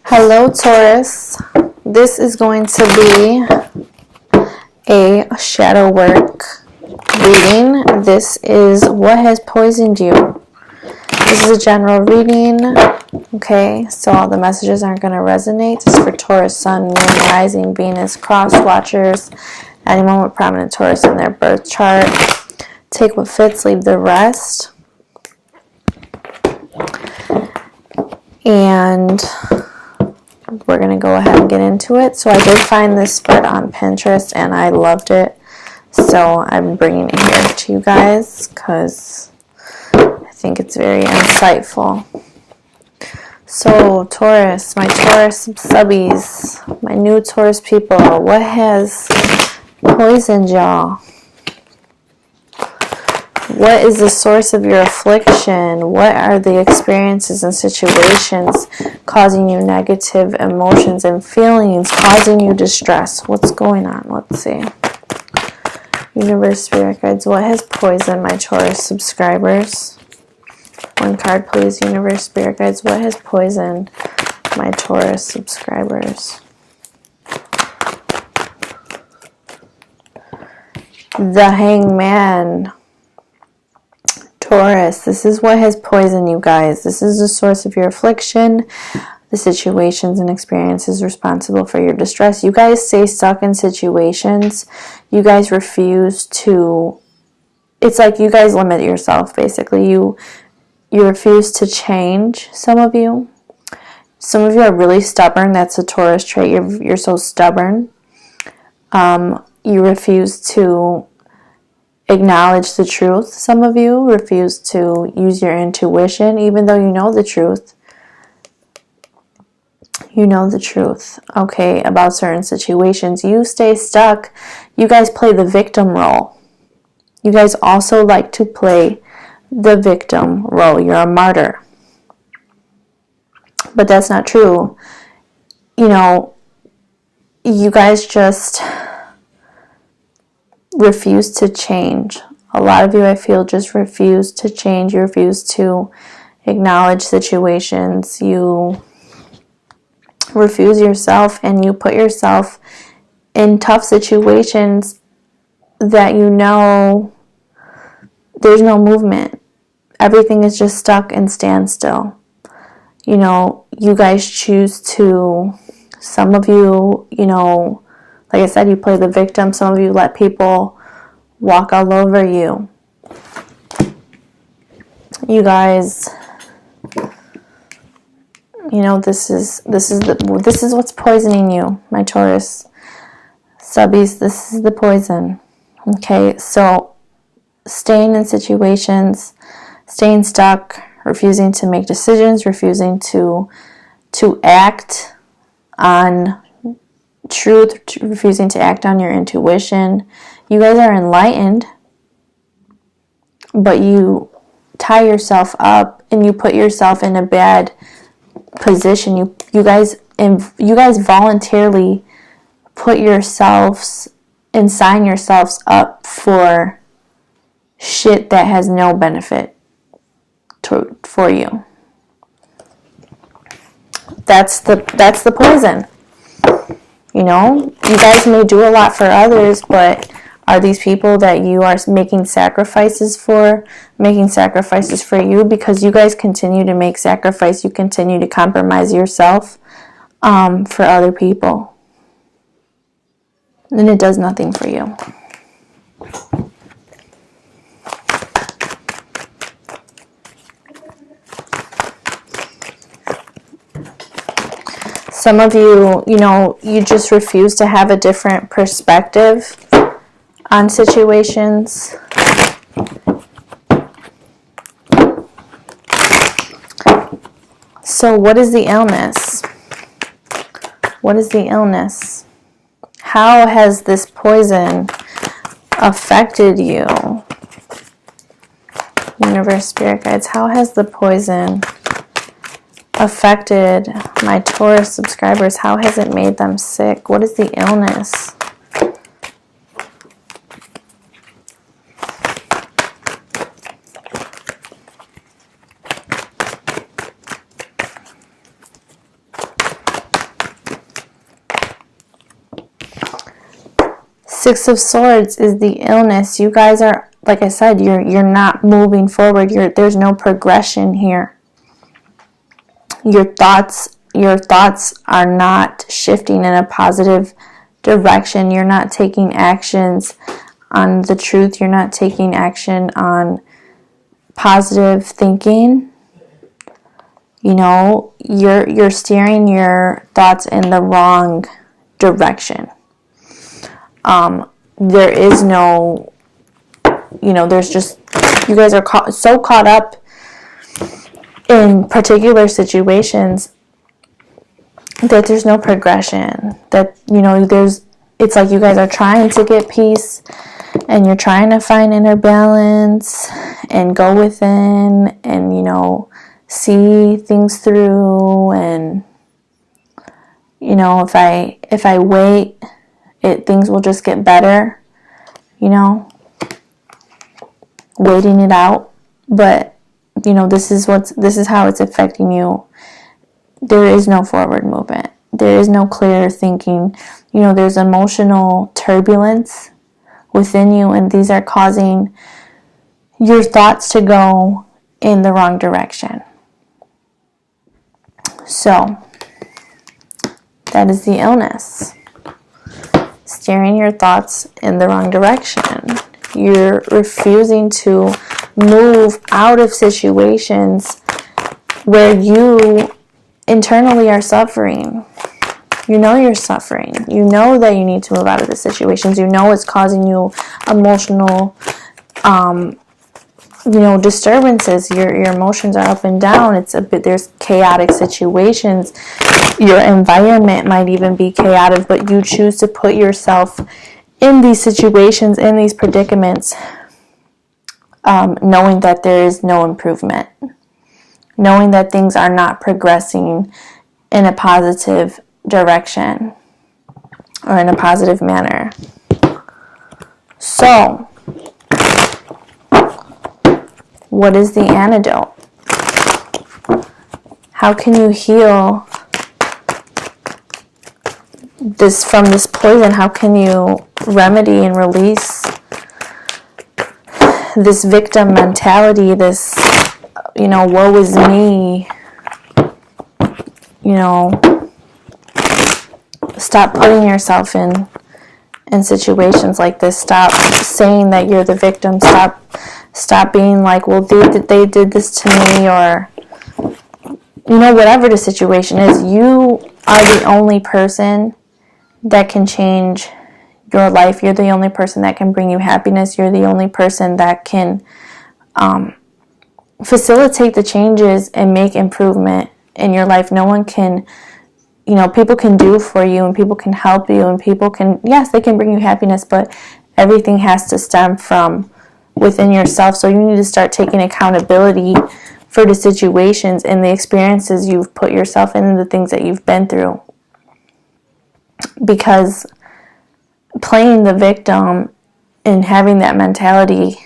Hello, Taurus. This is going to be a shadow work reading. This is what has poisoned you. This is a general reading. Okay, so all the messages aren't going to resonate. This is for Taurus, Sun, Moon, Rising, Venus, cross watchers, anyone with prominent Taurus in their birth chart. Take what fits, leave the rest. And we're going to go ahead and get into it. So I did find this spread on Pinterest and I loved it. So I'm bringing it here to you guys because I think it's very insightful. So Taurus, my Taurus subbies, my new Taurus people, what has poisoned y'all? What is the source of your affliction? What are the experiences and situations causing you negative emotions and feelings, causing you distress? What's going on? Let's see. Universe, Spirit Guides, what has poisoned my Taurus subscribers? One card, please. Universe, Spirit Guides, what has poisoned my Taurus subscribers? The Hangman. Taurus, this is what has poisoned you guys. This is the source of your affliction, the situations and experiences responsible for your distress. You guys stay stuck in situations. You guys refuse to, it's like you guys limit yourself, basically. You refuse to change, some of you. Some of you are really stubborn. That's a Taurus trait. You're so stubborn. You refuse to acknowledge the truth. Some of you refuse to use your intuition, even though you know the truth. You know the truth, okay, about certain situations. You stay stuck. You guys play the victim role. You guys also like to play the victim role. You're a martyr. But that's not true. You know, you guys just refuse to change. A lot of you, I feel, just refuse to change. You refuse to acknowledge situations. You refuse yourself and you put yourself in tough situations that you know there's no movement. Everything is just stuck and standstill. You know, you guys choose to, some of you, you know, like I said, you play the victim. Some of you let people walk all over you. You guys, you know, this is what's poisoning you, my Taurus subbies. This is the poison. Okay, so staying in situations, staying stuck, refusing to make decisions, refusing to act on truth, refusing to act on your intuition. You guys are enlightened, but you tie yourself up and you put yourself in a bad position. You guys voluntarily put yourselves and sign yourselves up for shit that has no benefit for you. That's the poison. You know, you guys may do a lot for others, but are these people that you are making sacrifices for you? Because you guys continue to make sacrifice. You continue to compromise yourself for other people. And it does nothing for you. Some of you, you know, you just refuse to have a different perspective on situations. So what is the illness? What is the illness? How has this poison affected you? Universe, Spirit Guides, how has the poison affected my Taurus subscribers? How has it made them sick? What is the illness? Six of Swords is the illness. You guys are, like I said, you're not moving forward. There's no progression here. Your thoughts are not shifting in a positive direction. You're not taking actions on the truth. You're not taking action on positive thinking. You know, you're steering your thoughts in the wrong direction. There is no, you know, there's just, you guys are so caught up in particular situations that there's no progression. That, you know, it's like you guys are trying to get peace and you're trying to find inner balance and go within and, you know, see things through. And, you know, if I wait, things will just get better, you know, waiting it out. But, you know, this is how it's affecting you. There is no forward movement. There is no clear thinking. You know, there's emotional turbulence within you, and these are causing your thoughts to go in the wrong direction. So, that is the illness. Steering your thoughts in the wrong direction. You're refusing to move out of situations where you internally are suffering. You know you're suffering. You know that you need to move out of the situations. You know it's causing you emotional, you know, disturbances. Your emotions are up and down. There's chaotic situations. Your environment might even be chaotic, but you choose to put yourself in these situations, in these predicaments, knowing that there is no improvement, knowing that things are not progressing in a positive direction or in a positive manner. So, what is the antidote? How can you heal from this poison? How can you remedy and release this victim mentality, this, you know, woe is me, you know, stop putting yourself in situations like this. Stop saying that you're the victim. Stop being like, well, they did this to me, or, you know, whatever the situation is. You are the only person that can change your life. You're the only person that can bring you happiness. You're the only person that can facilitate the changes and make improvement in your life. No one can, you know, people can do for you and people can help you and people can, yes, they can bring you happiness, but everything has to stem from within yourself. So you need to start taking accountability for the situations and the experiences you've put yourself in and the things that you've been through. Because playing the victim and having that mentality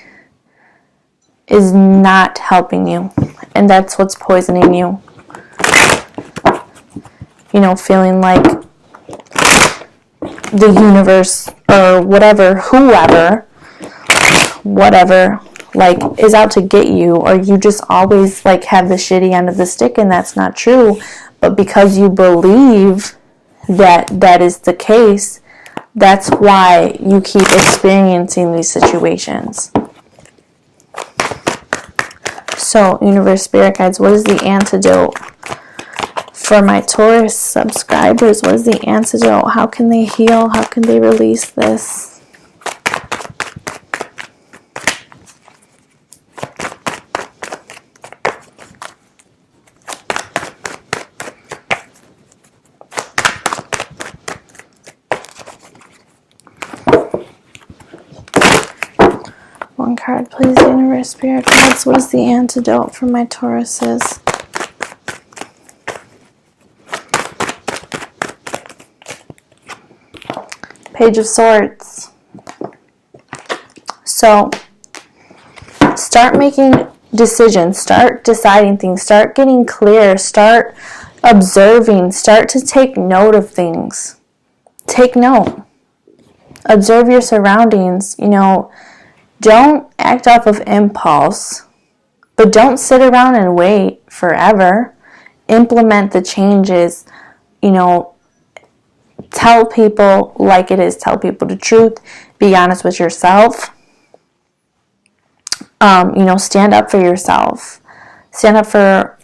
is not helping you. And that's what's poisoning you. You know, feeling like the universe or whatever, whoever, whatever, like, is out to get you, or you just always, like, have the shitty end of the stick, and that's not true. But because you believe that is the case, that's why you keep experiencing these situations. So, universe, spirit guides, what is the antidote for my Taurus subscribers? What is the antidote? How can they heal? How can they release this? One card, please, universe, spirit guides. What is the antidote for my Tauruses? Page of Swords. So, start making decisions. Start deciding things. Start getting clear. Start observing. Start to take note of things. Take note. Observe your surroundings. You know, don't act off of impulse, but don't sit around and wait forever. Implement the changes. You know, tell people like it is. Tell people the truth. Be honest with yourself. You know, stand up for yourself. Stand up for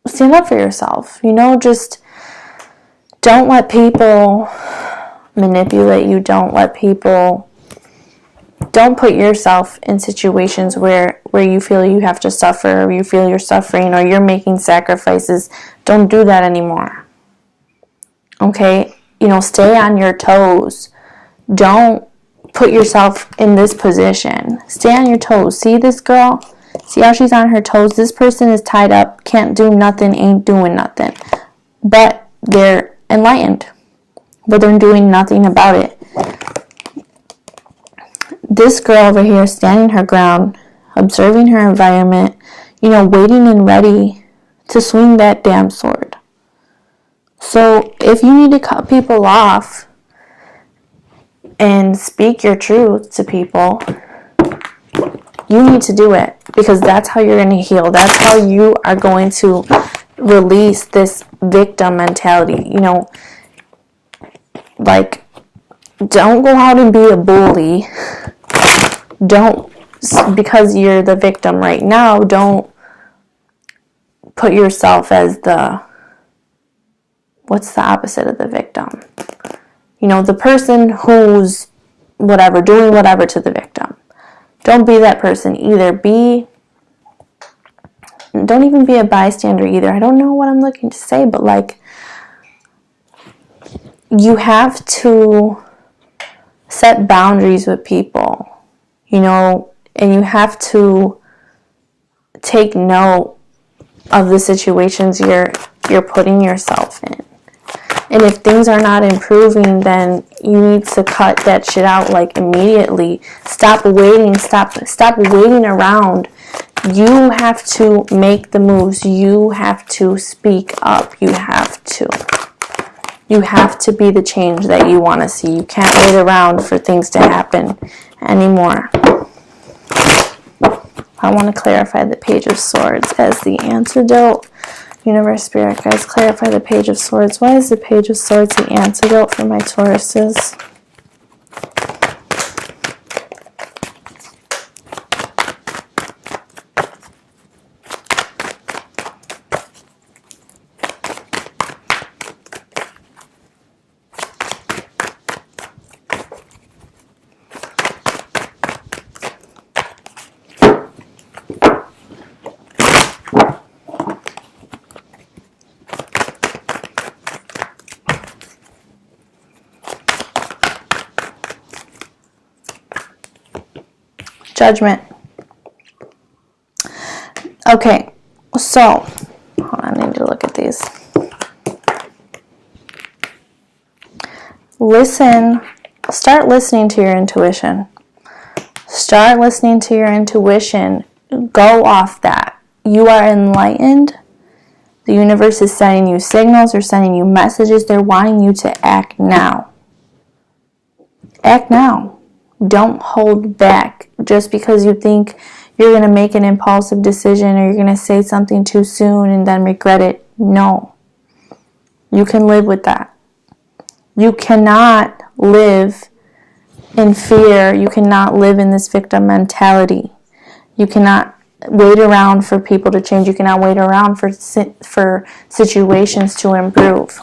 yourself. You know, just don't let people manipulate you. Don't put yourself in situations where you feel you have to suffer, or you feel you're suffering, or you're making sacrifices. Don't do that anymore. Okay? You know, stay on your toes. Don't put yourself in this position. Stay on your toes. See this girl? See how she's on her toes? This person is tied up, can't do nothing, ain't doing nothing. But they're enlightened. But they're doing nothing about it. This girl over here, standing her ground, observing her environment, you know, waiting and ready to swing that damn sword. So if you need to cut people off and speak your truth to people, you need to do it, because that's how you're going to heal. That's how you are going to release this victim mentality. You know, like, don't go out and be a bully. Don't, because you're the victim right now, don't put yourself as what's the opposite of the victim? You know, the person who's whatever, doing whatever to the victim. Don't be that person either. Don't even be a bystander either. I don't know what I'm looking to say, but like, you have to set boundaries with people, you know, and you have to take note of the situations you're putting yourself in. And if things are not improving, then you need to cut that shit out, like, immediately. Stop waiting. Stop waiting around. You have to make the moves. You have to speak up. You have to be the change that you want to see. You can't wait around for things to happen anymore. I want to clarify the Page of Swords as the antidote. Universe, Spirit, guys, clarify the Page of Swords. Why is the Page of Swords the antidote for my Tauruses? Judgment. Okay, so, hold on, I need to look at these. Start listening to your intuition. Start listening to your intuition. Go off that. You are enlightened. The universe is sending you signals or sending you messages. They're wanting you to act now. Act now. Don't hold back just because you think you're going to make an impulsive decision or you're going to say something too soon and then regret it. No. You can live with that. You cannot live in fear. You cannot live in this victim mentality. You cannot wait around for people to change. You cannot wait around for situations to improve.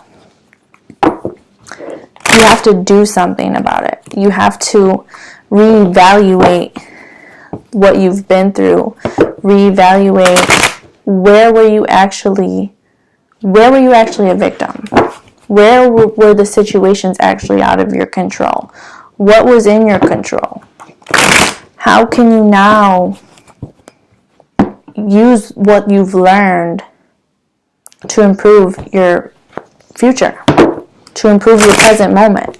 You have to do something about it. You have to reevaluate what you've been through. Reevaluate where were you actually a victim? Where were the situations actually out of your control? What was in your control? How can you now use what you've learned to improve your future? To improve your present moment.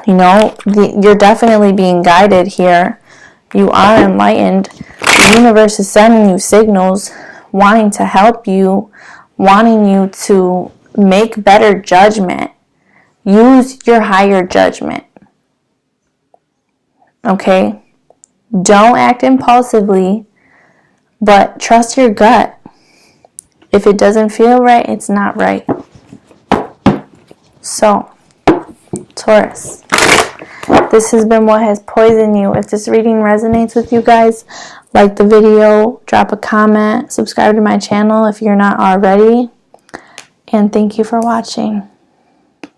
You know, you're definitely being guided here. You are enlightened. The universe is sending you signals, wanting to help you, wanting you to make better judgment, use your higher judgment. Okay? Don't act impulsively, but trust your gut. If it doesn't feel right, it's not right. So, Taurus, this has been What Has Poisoned You. If this reading resonates with you guys, like the video, drop a comment, subscribe to my channel if you're not already, and thank you for watching.